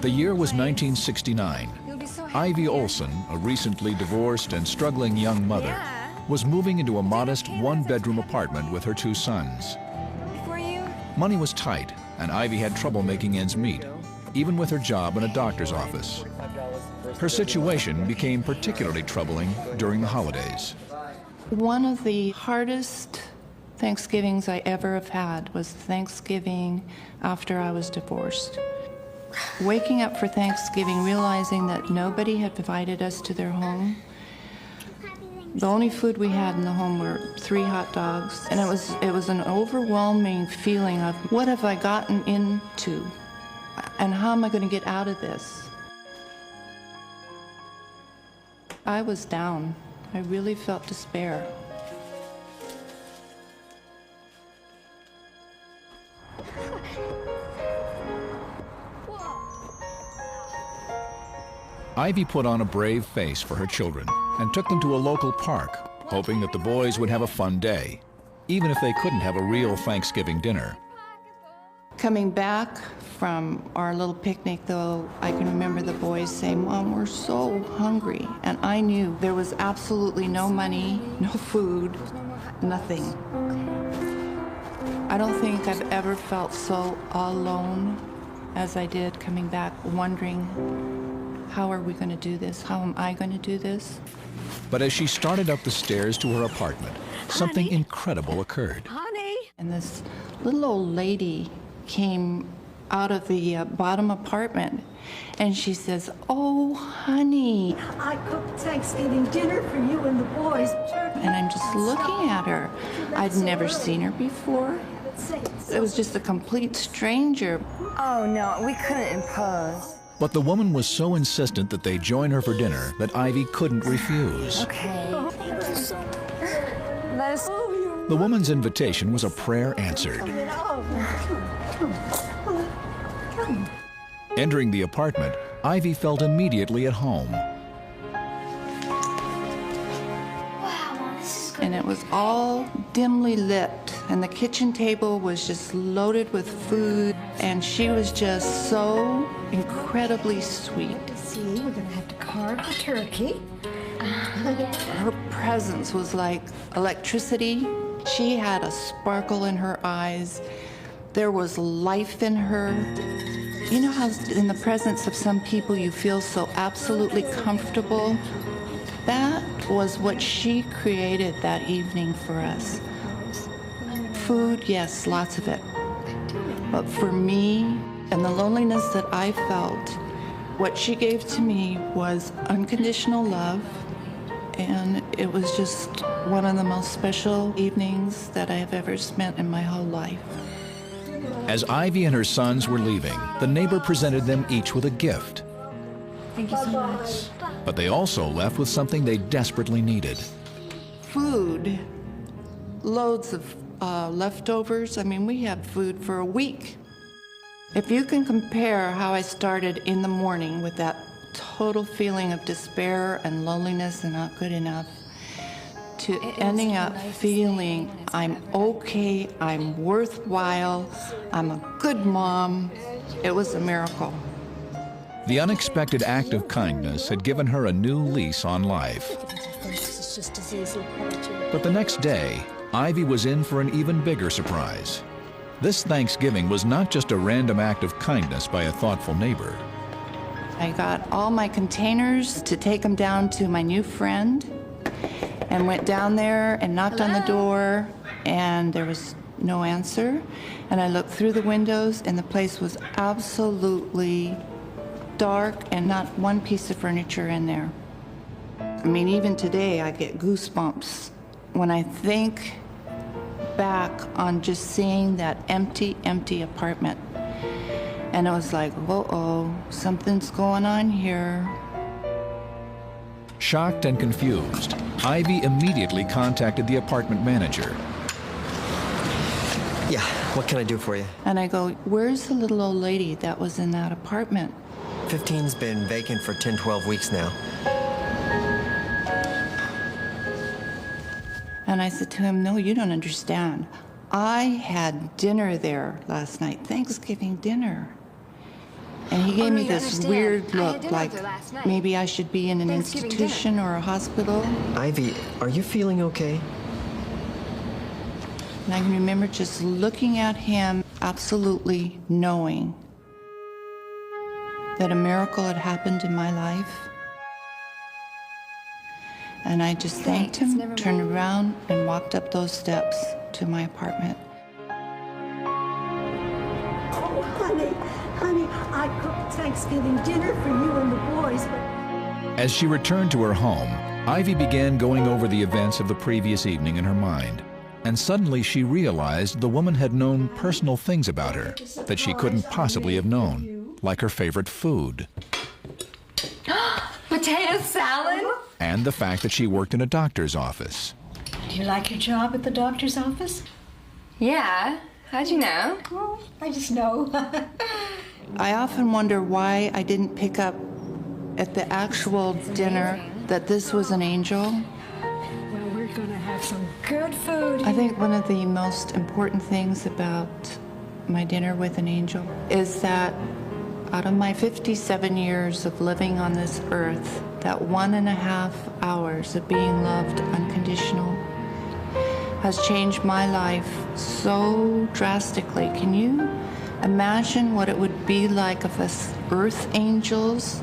The year was 1969. Ivy Olson, a recently divorced and struggling young mother, was moving into a modest one-bedroom apartment with her two sons. Money was tight, and Ivy had trouble making ends meet, even with her job in a doctor's office. Her situation became particularly troubling during the holidays. One of the hardest Thanksgivings I ever have had was Thanksgiving after I was divorced. Waking up for Thanksgiving, realizing that nobody had invited us to their home. The only food we had in the home were 3 hot dogs, and it was an overwhelming feeling of what have I gotten into, and how am I going to get out of this? I was down. I really felt despair. Ivy put on a brave face for her children and took them to a local park, hoping that the boys would have a fun day, even if they couldn't have a real Thanksgiving dinner. Coming back from our little picnic, though, I can remember the boys saying, "Mom, we're so hungry." And I knew there was absolutely no money, no food, nothing. I don't think I've ever felt so alone as I did coming back, wondering, how are we going to do this? How am I going to do this? But as she started up the stairs to her apartment, something incredible occurred. Honey! And this little old lady came out of the bottom apartment, and she says, "Oh, honey." I cooked Thanksgiving dinner for you and the boys. And I'm just looking at her. I'd never seen her before. It was just a complete stranger. Oh, no, we couldn't impose. But the woman was so insistent that they join her for dinner that Ivy couldn't refuse. Okay. Let us... The woman's invitation was a prayer answered. Entering the apartment, Ivy felt immediately at home. And it was all dimly lit, and the kitchen table was just loaded with food, and she was just so incredibly sweet. See, we're gonna have to carve the turkey. Her presence was like electricity. She had a sparkle in her eyes. There was life in her. You know how in the presence of some people you feel so absolutely comfortable? That was what she created that evening for us. Food, yes, lots of it. But for me, and the loneliness that I felt, what she gave to me was unconditional love, and it was just one of the most special evenings that I have ever spent in my whole life. As Ivy and her sons were leaving, the neighbor presented them each with a gift. Thank you so much. But they also left with something they desperately needed. Food, loads of leftovers. I mean, we had food for a week. If you can compare how I started in the morning with that total feeling of despair and loneliness and not good enough, to ending up feeling I'm okay, I'm worthwhile, I'm a good mom, it was a miracle. The unexpected act of kindness had given her a new lease on life. But the next day, Ivy was in for an even bigger surprise. This Thanksgiving was not just a random act of kindness by a thoughtful neighbor. I got all my containers to take them down to my new friend, and went down there and knocked on the door, and there was no answer. And I looked through the windows, and the place was absolutely dark and not one piece of furniture in there. I mean, even today I get goosebumps when I think back on just seeing that empty apartment. And it was like, whoa, something's going on here. Shocked and confused, Ivy immediately contacted the apartment manager. Yeah, what can I do for you? And I go, where's the little old lady that was in that apartment? 15's been vacant for 10, 12 weeks now. And I said to him, no, you don't understand. I had dinner there last night, Thanksgiving dinner. And he gave me you this understand. weird I had look, dinner like with her last night. maybe I should be in an Thanksgiving institution or a hospital. Ivy, are you feeling okay? And I can remember just looking at him, absolutely knowing that a miracle had happened in my life. And I just thanked Thanks, him, never turned mind. around, and walked up those steps to my apartment. Oh, honey, I cooked Thanksgiving dinner for you and the boys, but As she returned to her home, Ivy began going over the events of the previous evening in her mind. And suddenly she realized the woman had known personal things about her that she couldn't possibly have known, like her favorite food, Potato salad? and the fact that she worked in a doctor's office. do you like your job at the doctor's office? Yeah. How'd you know? Oh, I just know. I often wonder why I didn't pick up at the actual dinner that this was an angel. Well, we're gonna have some good food. I think one of the most important things about my dinner with an angel is that out of my 57 years of living on this earth, that 1.5 hours of being loved unconditional has changed my life so drastically. Can you imagine what it would be like if us earth angels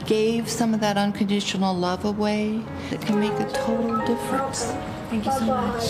gave some of that unconditional love away? It can make a total difference. Thank you so much.